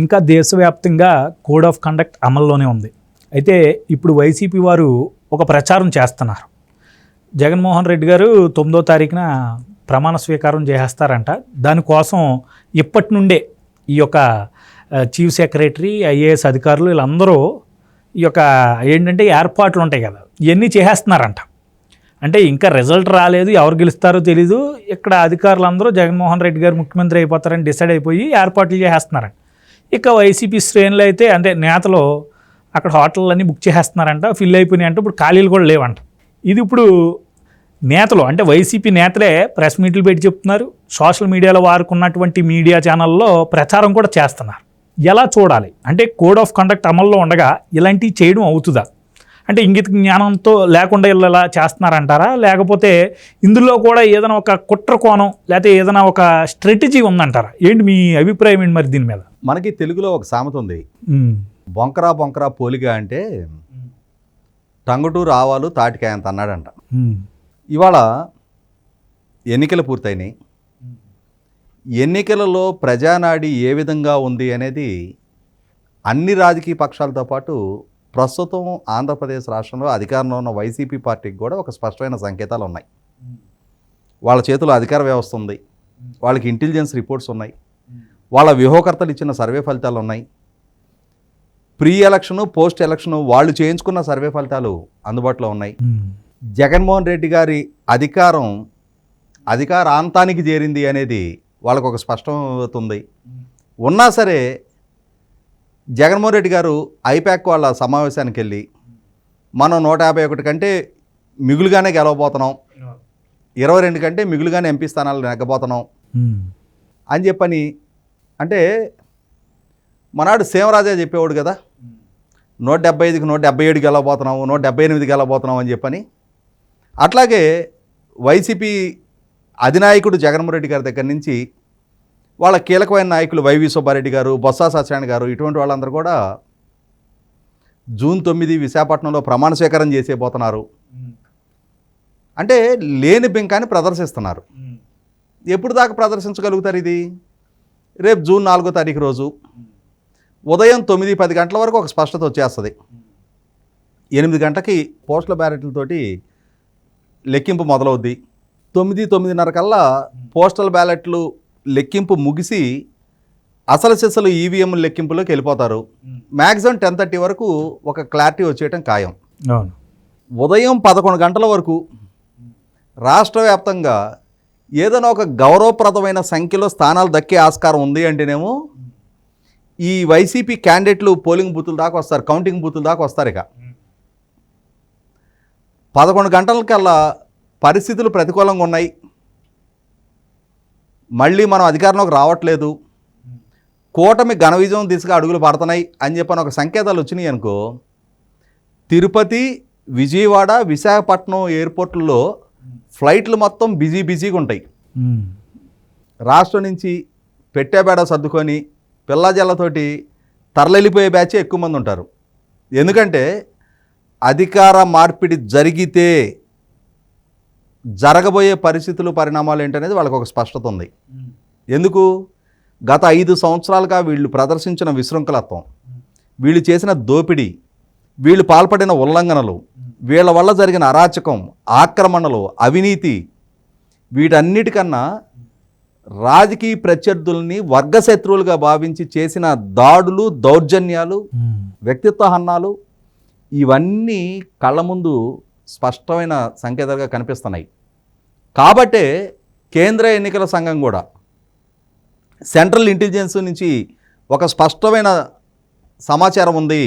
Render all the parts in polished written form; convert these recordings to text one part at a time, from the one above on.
ఇంకా దేశవ్యాప్తంగా code of conduct అమల్లోనే ఉంది. అయితే ఇప్పుడు వైసీపీ వారు ఒక ప్రచారం చేస్తున్నారు. జగన్మోహన్ రెడ్డి గారు 9వ తారీఖున ప్రమాణ స్వీకారం చేస్తారంట. దానికోసం ఇప్పటి నుండే ఈ యొక్క చీఫ్ సెక్రటరీ, ఐఏఎస్ అధికారులు వీళ్ళందరూ ఈ యొక్క ఏంటంటే ఏర్పాట్లు ఉంటాయి కదా, ఇవన్నీ చేసేస్తున్నారంట. అంటే ఇంకా రిజల్ట్ రాలేదు, ఎవరు గెలుస్తారో తెలీదు. ఇక్కడ అధికారులందరూ జగన్మోహన్ రెడ్డి గారు ముఖ్యమంత్రి అయిపోతారని డిసైడ్ అయిపోయి ఏర్పాట్లు చేసేస్తున్నారంట. ఇక వైసీపీ శ్రేణులు అయితే అంటే నేతలు అక్కడ హోటళ్ళన్నీ బుక్ చేసేస్తున్నారంట, ఫిల్ అయిపోయినాయి అంటే ఇప్పుడు ఖాళీలు కూడా లేవంట. ఇది ఇప్పుడు నేతలు అంటే వైసీపీ నేతలే ప్రెస్ మీట్లు పెట్టి చెప్తున్నారు. సోషల్ మీడియాలో వారుకున్నటువంటి మీడియా ఛానల్లో ప్రచారం కూడా చేస్తున్నారు. ఎలా చూడాలి అంటే కోడ్ ఆఫ్ కండక్ట్ అమల్లో ఉండగా ఇలాంటివి చేయడం అవుతుందా? అంటే ఇంగిత జ్ఞానంతో లేకుండా ఇలా చేస్తున్నారంటారా, లేకపోతే ఇందులో కూడా ఏదైనా ఒక కుట్ర కోణం లేకపోతే ఏదైనా ఒక స్ట్రాటజీ ఉందంటారా? ఏంటి మీ అభిప్రాయం ఏంటి మరి దీని మీద? మనకి తెలుగులో ఒక సామెత ఉంది, బొంకరా బొంకరా పోలిగా అంటే టంగుటూరు ఆవాలు తాటికాయ అంత అన్నాడంట. ఇవాళ ఎన్నికలు పూర్తయినాయి. ఎన్నికలలో ప్రజానాడి ఏ విధంగా ఉంది అనేది అన్ని రాజకీయ పక్షాలతో పాటు ప్రస్తుతం ఆంధ్రప్రదేశ్ రాష్ట్రంలో అధికారంలో ఉన్న వైసీపీ పార్టీకి కూడా ఒక స్పష్టమైన సంకేతాలు ఉన్నాయి. వాళ్ళ చేతిలో అధికార వ్యవస్థ ఉంది, వాళ్ళకి ఇంటెలిజెన్స్ రిపోర్ట్స్ ఉన్నాయి, వాళ్ళ వ్యూహకర్తలు ఇచ్చిన సర్వే ఫలితాలు ఉన్నాయి, ప్రీ ఎలక్షను పోస్ట్ ఎలక్షను వాళ్ళు చేయించుకున్న సర్వే ఫలితాలు అందుబాటులో ఉన్నాయి. జగన్మోహన్ రెడ్డి గారి అధికారాంతానికి చేరింది అనేది వాళ్ళకు ఒక స్పష్టమవుతుంది. ఉన్నా సరే జగన్మోహన్ రెడ్డి గారు ఐపాక్ వాళ్ళ సమావేశానికి వెళ్ళి మనం 151 కంటే మిగులుగానే గెలవబోతున్నాం, 22 కంటే మిగులుగానే ఎంపీ స్థానాలు నెగ్గబోతున్నాం అని చెప్పని, అంటే మనాడు సీమరాజా చెప్పేవాడు కదా, 175కి 177 గెలవబోతున్నాము, 178 గెలవబోతున్నాం అని చెప్పని. అట్లాగే వైసీపీ అధినాయకుడు జగన్మోహన్ రెడ్డి గారి దగ్గర నుంచి వాళ్ళ కీలకమైన నాయకులు వైవి సుబ్బారెడ్డి గారు, బొత్స సత్యనారాయణ గారు, ఇటువంటి వాళ్ళందరూ కూడా జూన్ 9 విశాఖపట్నంలో ప్రమాణ స్వీకారం చేసేపోతున్నారు. అంటే లేని బెంకాన్ని ప్రదర్శిస్తున్నారు. ఎప్పుడు దాకా ప్రదర్శించగలుగుతారు ఇది? రేపు జూన్ 4వ తారీఖు రోజు ఉదయం 9-10 గంటల వరకు ఒక స్పష్టత వచ్చేస్తుంది. 8 గంటలకి పోస్టల్ బ్యాలెట్లతోటి లెక్కింపు మొదలవుద్ది. 9-9:30 కల్లా పోస్టల్ బ్యాలెట్లు లెక్కింపు ముగిసి అసలు సిసలు ఈవీఎం లెక్కింపులోకి వెళ్ళిపోతారు. మ్యాక్సిమం 10:30 వరకు ఒక క్లారిటీ వచ్చేయటం ఖాయం. ఉదయం 11 గంటల వరకు రాష్ట్ర వ్యాప్తంగా ఏదైనా ఒక గౌరవప్రదమైన సంఖ్యలో స్థానాలు దక్కే ఆస్కారం ఉంది అంటేనేమో ఈ వైసీపీ క్యాండిడేట్లు పోలింగ్ బూతుల దాకా వస్తారు, కౌంటింగ్ బూతుల దాకా వస్తారు. ఇక 11 గంటలకల్లా పరిస్థితులు ప్రతికూలంగా ఉన్నాయి, మళ్ళీ మనం అధికారంలోకి రావట్లేదు, కూటమి ఘన విజయం దిశగా అడుగులు పడుతున్నాయి అని చెప్పని ఒక సంకేతాలు వచ్చినాయి అనుకో, తిరుపతి, విజయవాడ, విశాఖపట్నం ఎయిర్పోర్ట్లలో ఫ్లైట్లు మొత్తం బిజీగా ఉంటాయి. రాష్ట్రం నుంచి పెట్టేబేడ సర్దుకొని పిల్లజల్లతోటి తరలిపోయే బ్యాచే ఎక్కువ మంది ఉంటారు. ఎందుకంటే అధికార మార్పిడి జరిగితే జరగబోయే పరిస్థితులు, పరిణామాలు ఏంటనేది వాళ్ళకి ఒక స్పష్టత ఉంది. ఎందుకు? గత 5 సంవత్సరాలుగా వీళ్ళు ప్రదర్శించిన విశృంఖలత్వం, వీళ్ళు చేసిన దోపిడీ, వీళ్ళు పాల్పడిన ఉల్లంఘనలు, వీళ్ళ వల్ల జరిగిన అరాచకం, ఆక్రమణలు, అవినీతి, వీటన్నిటికన్నా రాజకీయ ప్రత్యర్థుల్ని వర్గశత్రువులుగా భావించి చేసిన దాడులు, దౌర్జన్యాలు, వ్యక్తిత్వ హన్నాలు, ఇవన్నీ కళ్ళ ముందు స్పష్టమైన సంకేతాలుగా కనిపిస్తున్నాయి. కాబట్టే కేంద్ర ఎన్నికల సంఘం కూడా సెంట్రల్ ఇంటెలిజెన్స్ నుంచి ఒక స్పష్టమైన సమాచారం ఉంది.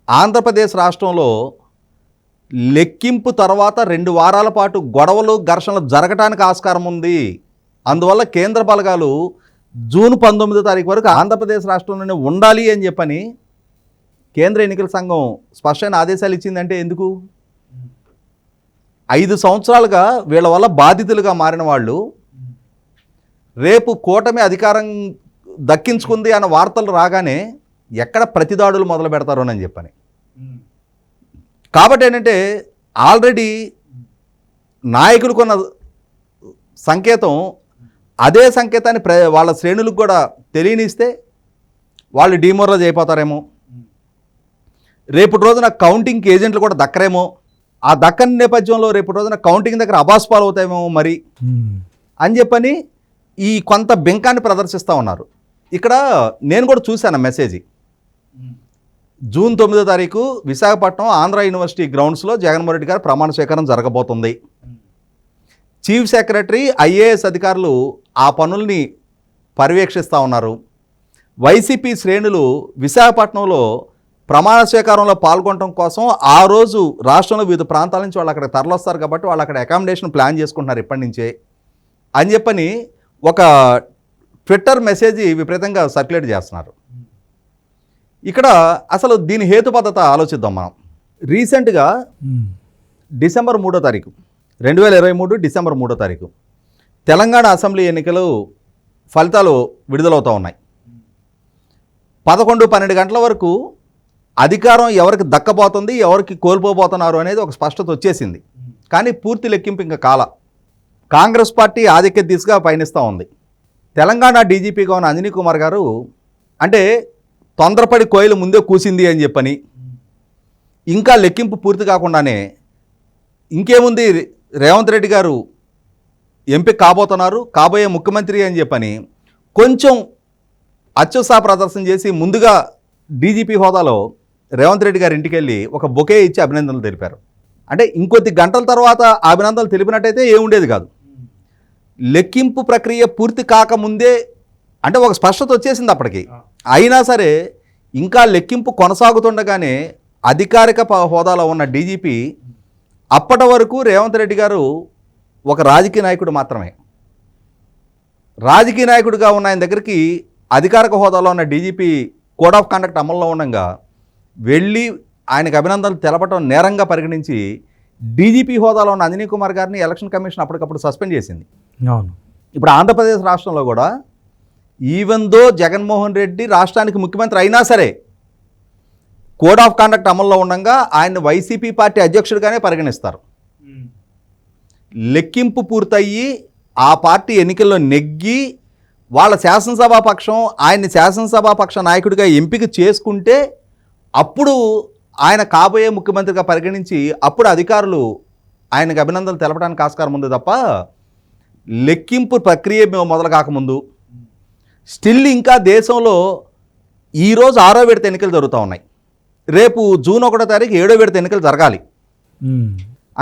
ఆంధ్రప్రదేశ్ రాష్ట్రంలో లెక్కింపు తర్వాత 2 వారాల పాటు గొడవలు, ఘర్షణలు జరగటానికి ఆస్కారం ఉంది. అందువల్ల కేంద్ర బలగాలు జూన్ 19వ తారీఖు వరకు ఆంధ్రప్రదేశ్ రాష్ట్రంలోనే ఉండాలి అని చెప్పని కేంద్ర ఎన్నికల సంఘం స్పష్టమైన ఆదేశాలు ఇచ్చిందంటే ఎందుకు? 5 సంవత్సరాలుగా వీళ్ళ వల్ల బాధితులుగా మారిన వాళ్ళు రేపు కూటమి అధికారం దక్కించుకుంది అన్న వార్తలు రాగానే ఎక్కడ ప్రతిదాడులు మొదలు పెడతారోనని చెప్పని. కాబట్టి ఏంటంటే ఆల్రెడీ నాయకులకున్న సంకేతం, అదే సంకేతాన్ని వాళ్ళ శ్రేణులకు కూడా తెలియనిస్తే వాళ్ళు డిమోరలైజ్ అయిపోతారేమో, రేపటి రోజున కౌంటింగ్కి ఏజెంట్లు కూడా దక్కరేమో, ఆ దక్కని నేపథ్యంలో రేపటి రోజున కౌంటింగ్ దగ్గర అబాస్పాలు అవుతాయేమో మరి అని చెప్పని ఈ కొంత బెంకాన్ని ప్రదర్శిస్తూ ఉన్నారు. ఇక్కడ నేను కూడా చూశాను మెసేజ్. జూన్ 9వ తారీఖు విశాఖపట్నం ఆంధ్ర యూనివర్సిటీ గ్రౌండ్స్లో జగన్మోహన్ రెడ్డి గారు ప్రమాణ స్వీకారం జరగబోతుంది. చీఫ్ సెక్రటరీ, ఐఏఎస్ అధికారులు ఆ పనుల్ని పర్యవేక్షిస్తూ ఉన్నారు. వైసీపీ శ్రేణులు విశాఖపట్నంలో ప్రమాణ స్వీకారంలో పాల్గొనడం కోసం ఆ రోజు రాష్ట్రంలో వివిధ ప్రాంతాల నుంచి వాళ్ళు అక్కడ తరలిస్తారు కాబట్టి వాళ్ళు అక్కడ అకామిడేషన్ ప్లాన్ చేసుకుంటున్నారు ఇప్పటి నుంచే అని చెప్పని ఒక ట్విట్టర్ మెసేజ్ విపరీతంగా సర్క్యులేట్ చేస్తున్నారు. ఇక్కడ అసలు దీని హేతుబద్ధత ఆలోచిద్దాం మనం. రీసెంట్గా డిసెంబర్ 3వ తారీఖు 2023 డిసెంబర్ 3వ తారీఖు తెలంగాణ అసెంబ్లీ ఎన్నికలు ఫలితాలు విడుదలవుతూ ఉన్నాయి. 11-12 గంటల వరకు అధికారం ఎవరికి దక్కబోతుంది, ఎవరికి కోల్పోబోతున్నారు అనేది ఒక స్పష్టత వచ్చేసింది. కానీ పూర్తి లెక్కింపు ఇంకా కాల. కాంగ్రెస్ పార్టీ ఆధిక్య దిశగా పయనిస్తూ ఉంది. తెలంగాణ డీజీపీగా ఉన్న అంజనీ కుమార్ గారు అంటే తొందరపడి కోయిలు ముందే కూసింది అని చెప్పని, ఇంకా లెక్కింపు పూర్తి కాకుండానే ఇంకేముంది రేవంత్ రెడ్డి గారు ఎంపిక కాబోతున్నారు, కాబోయే ముఖ్యమంత్రి అని చెప్పని కొంచెం అత్యుత్సాహ ప్రదర్శన చేసి ముందుగా డీజీపీ హోదాలో రేవంత్ రెడ్డి గారి ఇంటికి వెళ్ళి ఒక బొకే ఇచ్చి అభినందనలు తెలిపారు. అంటే ఇంకొద్ది గంటల తర్వాత అభినందనలు తెలిపినట్టయితే ఏముండేది కాదు. లెక్కింపు ప్రక్రియ పూర్తి కాకముందే అంటే ఒక స్పష్టత వచ్చేసింది అప్పటికి. అయినా సరే ఇంకా లెక్కింపు కొనసాగుతుండగానే అధికారిక హోదాలో ఉన్న డీజీపీ అప్పటి వరకు రేవంత్ రెడ్డి గారు ఒక రాజకీయ నాయకుడు మాత్రమే. రాజకీయ నాయకుడిగా ఉన్న ఆయన దగ్గరికి అధికారిక హోదాలో ఉన్న డీజీపీ కోడ్ ఆఫ్ కండక్ట్ అమల్లో ఉండగా వెళ్ళి ఆయనకు అభినందనలు తెలపడం నేరంగా పరిగణించి డీజీపీ హోదాలో ఉన్న అంజనీ కుమార్ గారిని ఎలక్షన్ కమిషన్ అప్పటికప్పుడు సస్పెండ్ చేసింది. అవును. ఇప్పుడు ఆంధ్రప్రదేశ్ రాష్ట్రంలో కూడా ఈవెన్ దో జగన్మోహన్ రెడ్డి రాష్ట్రానికి ముఖ్యమంత్రి అయినా సరే కోడ్ ఆఫ్ కండక్ట్ అమల్లో ఉండగా ఆయన వైసీపీ పార్టీ అధ్యక్షుడిగానే పరిగణిస్తారు. లెక్కింపు పూర్తయ్యి ఆ పార్టీ ఎన్నికల్లో నెగ్గి వాళ్ళ శాసనసభాపక్షం ఆయన్ని శాసనసభాపక్ష నాయకుడిగా ఎంపిక చేసుకుంటే అప్పుడు ఆయన కాబోయే ముఖ్యమంత్రిగా పరిగణించి అప్పుడు అధికారులు ఆయనకు అభినందనలు తెలపడానికి ఆస్కారం ఉంది తప్ప లెక్కింపు ప్రక్రియ మొదలు కాకముందు స్టిల్ ఇంకా దేశంలో ఈరోజు 6వ విడత ఎన్నికలు జరుగుతూ ఉన్నాయి. రేపు జూన్ 1వ తారీఖు 7వ విడత ఎన్నికలు జరగాలి.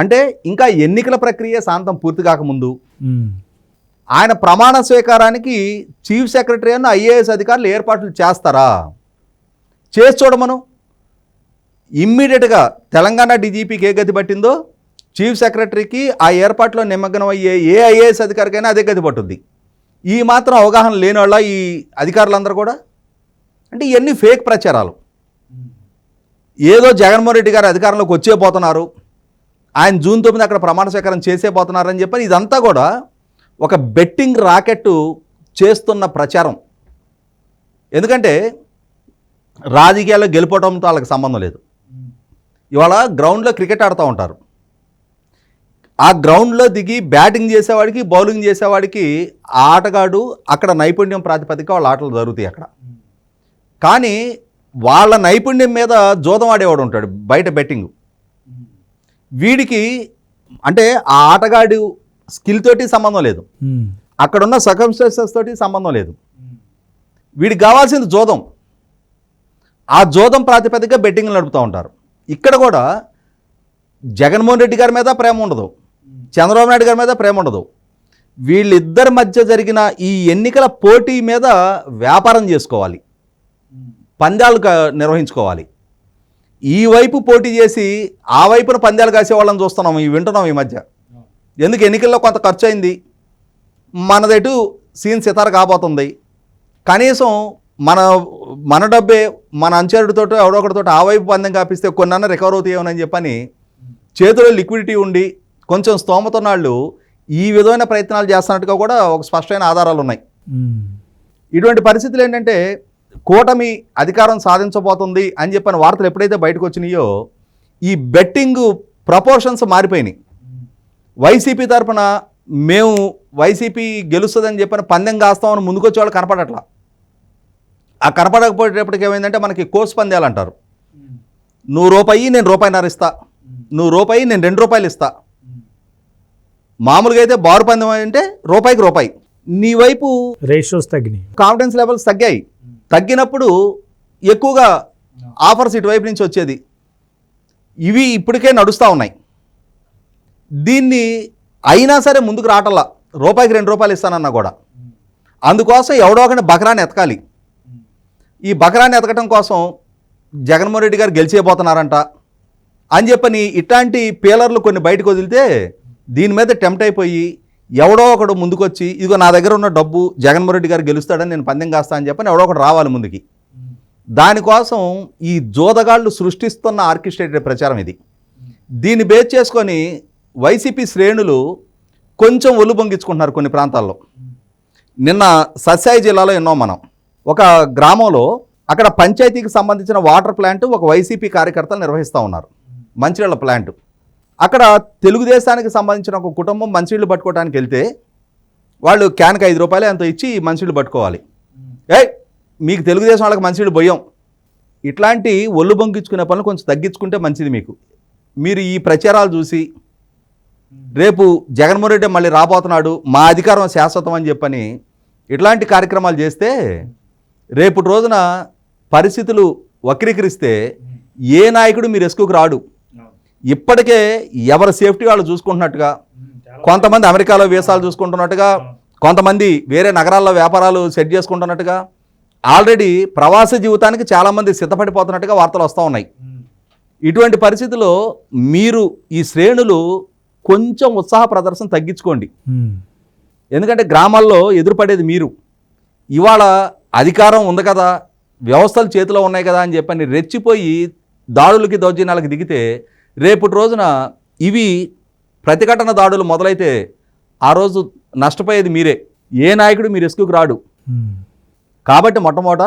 అంటే ఇంకా ఎన్నికల ప్రక్రియ శాంతం పూర్తి కాకముందు ఆయన ప్రమాణ స్వీకారానికి చీఫ్ సెక్రటరీ అన్న ఐఏఎస్ అధికారులు ఏర్పాట్లు చేస్తారా? చేసి చూడమను. ఇమ్మీడియట్గా తెలంగాణ డీజీపీకి ఏ గతి పట్టిందో చీఫ్ సెక్రటరీకి ఆ ఏర్పాట్లో నిమగ్నం అయ్యే ఏ ఐఏఎస్ అధికారికైనా అదే గతి పట్టుద్ది. ఈ మాత్రం అవగాహన లేని వాళ్ళ ఈ అధికారులందరూ కూడా అంటే ఇవన్నీ ఫేక్ ప్రచారాలు. ఏదో జగన్మోహన్ రెడ్డి గారు అధికారంలోకి వచ్చేపోతున్నారు, ఆయన జూన్ 9 అక్కడ ప్రమాణ స్వీకారం చేసేపోతున్నారని చెప్పని ఇదంతా కూడా ఒక బెట్టింగ్ రాకెట్ చేస్తున్న ప్రచారం. ఎందుకంటే రాజకీయాల్లో గెలుపోవడంతో వాళ్ళకి సంబంధం లేదు. ఇవాళ గ్రౌండ్లో క్రికెట్ ఆడుతూ ఉంటారు. ఆ గ్రౌండ్లో దిగి బ్యాటింగ్ చేసేవాడికి బౌలింగ్ చేసేవాడికి ఆ ఆటగాడు అక్కడ నైపుణ్యం ప్రాతిపదిక వాళ్ళ ఆటలు జరుగుతాయి అక్కడ. కానీ వాళ్ళ నైపుణ్యం మీద జోదం ఆడేవాడు ఉంటాడు బయట బెట్టింగ్. వీడికి అంటే ఆ ఆటగాడు స్కిల్ తోటి సంబంధం లేదు, అక్కడున్న సర్కమ్స్టాన్సెస్ తోటి సంబంధం లేదు. వీడికి కావాల్సింది జోదం. ఆ జోదం ప్రాతిపదికగా బెట్టింగ్లు నడుపుతూ ఉంటారు. ఇక్కడ కూడా జగన్మోహన్ రెడ్డి గారి మీద ప్రేమ ఉండదు, చంద్రబాబు నాయుడు గారి మీద ప్రేమ ఉండదు. వీళ్ళిద్దరి మధ్య జరిగిన ఈ ఎన్నికల పోటీ మీద వ్యాపారం చేసుకోవాలి, పందాలు నిర్వహించుకోవాలి. ఈ వైపు పోటీ చేసి ఆ వైపున పందాలు కాసే వాళ్ళని చూస్తున్నాం, వింటున్నాం ఈ మధ్య. ఎందుకు ఎన్నికల్లో కొంత ఖర్చు అయింది, మనదెటు సీన్ సితార కాబోతుంది, కనీసం మన డబ్బే మన అంచెరుడితో ఎవడో ఒకటితో ఆ వైపు పందెం కాపిస్తే కొన్నన్నా రికవర్ అవుతాయేమోనని చెప్పని చేతిలో లిక్విడిటీ ఉండి కొంచెం స్తోమత ఉన్నాళ్ళు ఈ విధమైన ప్రయత్నాలు చేస్తున్నట్టుగా కూడా ఒక స్పష్టమైన ఆధారాలు ఉన్నాయి. ఇటువంటి పరిస్థితులు ఏంటంటే కూటమి అధికారం సాధించబోతుంది అని చెప్పిన వార్తలు ఎప్పుడైతే బయటకు వచ్చినాయో ఈ బెట్టింగ్ ప్రపోర్షన్స్ మారిపోయినాయి. వైసీపీ తరఫున మేము వైసీపీ గెలుస్తుందని చెప్పిన పందెం కాస్తామని ముందుకొచ్చే వాళ్ళు కనపడట్లా. ఆ కనపడకపోయేటప్పటికి ఏమైందంటే మనకి కోర్సు పందాలు అంటారు. నువ్వు రూపాయి నేను రూపాయిన్నర ఇస్తా, నువ్వు రూపాయి నేను ₹2 ఇస్తా. మామూలుగా అయితే బారు పందెం అంటే రూపాయికి రూపాయి. నీ వైపు రేషియోస్ తగ్గినాయి, కాన్ఫిడెన్స్ లెవెల్స్ తగ్గాయి. తగ్గినప్పుడు ఎక్కువగా ఆఫర్స్ ఇటువైపు నుంచి వచ్చేది. ఇవి ఇప్పటికే నడుస్తూ ఉన్నాయి. దీన్ని అయినా సరే ముందుకు రావటంలా, రూపాయికి ₹2 ఇస్తానన్నా కూడా. అందుకోసం ఎవడో ఒకటి బకరాన్ని ఎతకాలి. ఈ బకరాన్ని ఎతకటం కోసం జగన్మోహన్ రెడ్డి గారు గెలిచేయబోతున్నారంట అని చెప్పని ఇట్లాంటి పీలర్లు కొన్ని బయటకు వదిలితే దీని మీద టెంప్ట్ అయిపోయి ఎవడో ఒకడు ముందుకొచ్చి ఇదిగో నా దగ్గర ఉన్న డబ్బు జగన్మోహన్ రెడ్డి గారు గెలుస్తాడని నేను పందెం కాస్తా అని చెప్పని ఎవడో ఒకడు రావాలి ముందుకి. దానికోసం ఈ జోదగాళ్ళు సృష్టిస్తున్న ఆర్కెస్ట్రేటెడ్ ప్రచారం ఇది. దీన్ని బేస్ చేసుకొని వైసీపీ శ్రేణులు కొంచెం ఒళ్ళు బొంగించుకుంటున్నారు కొన్ని ప్రాంతాల్లో. నిన్న సత్సాయి జిల్లాలో విన్నాం మనం. ఒక గ్రామంలో అక్కడ పంచాయతీకి సంబంధించిన వాటర్ ప్లాంట్ ఒక వైసీపీ కార్యకర్తలు నిర్వహిస్తూ ఉన్నారు, మంచినీళ్ళ ప్లాంట్. అక్కడ తెలుగుదేశానికి సంబంధించిన ఒక కుటుంబం మంచినీళ్ళు పట్టుకోవడానికి వెళ్తే వాళ్ళు క్యాన్కి ₹5 ఎంతో ఇచ్చి మంచినీళ్ళు పట్టుకోవాలి. మీకు తెలుగుదేశం వాళ్ళకి మంచినీళ్ళు పోయాం. ఇట్లాంటి ఒళ్ళు బొంగించుకునే పనులు కొంచెం తగ్గించుకుంటే మంచిది మీకు. మీరు ఈ ప్రచారాలు చూసి రేపు జగన్మోహన్ రెడ్డి మళ్ళీ రాబోతున్నాడు, మా అధికారం శాశ్వతం అని చెప్పని ఇట్లాంటి కార్యక్రమాలు చేస్తే రేపటి రోజున పరిస్థితులు వక్రీకరిస్తే ఏ నాయకుడు మీ రెస్క్యూకి రాడు. ఇప్పటికే ఎవరి సేఫ్టీ వాళ్ళు చూసుకుంటున్నట్టుగా, కొంతమంది అమెరికాలో వీసాలు చూసుకుంటున్నట్టుగా, కొంతమంది వేరే నగరాల్లో వ్యాపారాలు సెట్ చేసుకుంటున్నట్టుగా, ఆల్రెడీ ప్రవాస జీవితానికి చాలామంది సిద్ధపడిపోతున్నట్టుగా వార్తలు వస్తూ ఉన్నాయి. ఇటువంటి పరిస్థితుల్లో మీరు ఈ శ్రేణులు కొంచెం ఉత్సాహ ప్రదర్శన తగ్గించుకోండి. ఎందుకంటే గ్రామాల్లో ఎదురుపడేది మీరు. ఇవాళ అధికారం ఉంది కదా, వ్యవస్థలు చేతిలో ఉన్నాయి కదా అని చెప్పని రెచ్చిపోయి దాడులకి దౌర్జన్యాలకు దిగితే రేపటి రోజున ఇవి ప్రతిఘటన దాడులు మొదలైతే ఆ రోజు నష్టపోయేది మీరే. ఏ నాయకుడు మీ రెస్క్యూకి రాడు. కాబట్టి మొట్టమొదట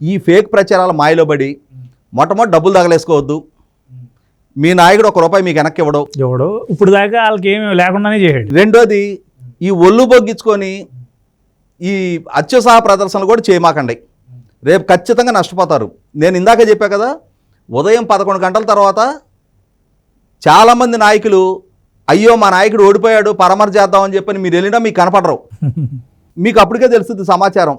ఈ ఫేక్ ప్రచారాల మాయలో పడి మొట్టమొదటి డబ్బులు తగలేసుకోవద్దు. మీ నాయకుడు ₹1 మీకు వెనక్కి ఇవ్వడు. ఇప్పుడు దాకా వాళ్ళకి ఏమి లేకుండానే చేయడు. రెండోది, ఈ ఒళ్ళు బొగ్గించుకొని ఈ అత్యుత్సాహ ప్రదర్శనలు కూడా చేయమాకండి. రేపు ఖచ్చితంగా నష్టపోతారు. నేను ఇందాక చెప్పా కదా, ఉదయం 11 గంటల తర్వాత చాలామంది నాయకులు అయ్యో మా నాయకుడు ఓడిపోయాడు పరామర్శ చేద్దామని చెప్పని మీరు వెళ్ళినా మీకు కనపడరు. మీకు అప్పటికే తెలుస్తుంది సమాచారం.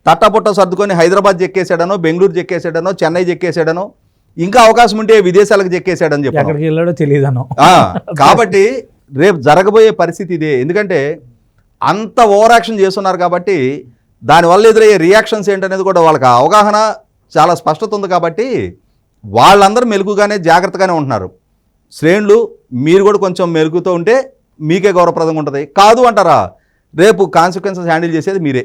తట్టపుట్ట సర్దుకొని హైదరాబాద్ చెక్కేసాడనో, బెంగళూరు చెక్కేసాడనో, చెన్నై చెక్కేసాడనో, ఇంకా అవకాశం ఉంటే విదేశాలకు చెక్కేసాడని చెప్పి ఎక్కడికి వెళ్ళాడో తెలియదనో. కాబట్టి రేపు జరగబోయే పరిస్థితి ఇదే. ఎందుకంటే అంత ఓవర్ యాక్షన్ చేస్తున్నారు కాబట్టి దానివల్ల ఎదురయ్యే రియాక్షన్స్ ఏంటనేది కూడా వాళ్ళకి అవగాహన చాలా స్పష్టత ఉంది. కాబట్టి వాళ్ళందరూ మెలుగుగానే జాగ్రత్తగానే ఉంటున్నారు. శ్రేణులు మీరు కూడా కొంచెం మెలుగుతూ ఉంటే మీకే గౌరవప్రదంగా ఉంటుంది. కాదు అంటారా, రేపు కాన్సిక్వెన్సెస్ హ్యాండిల్ చేసేది మీరే.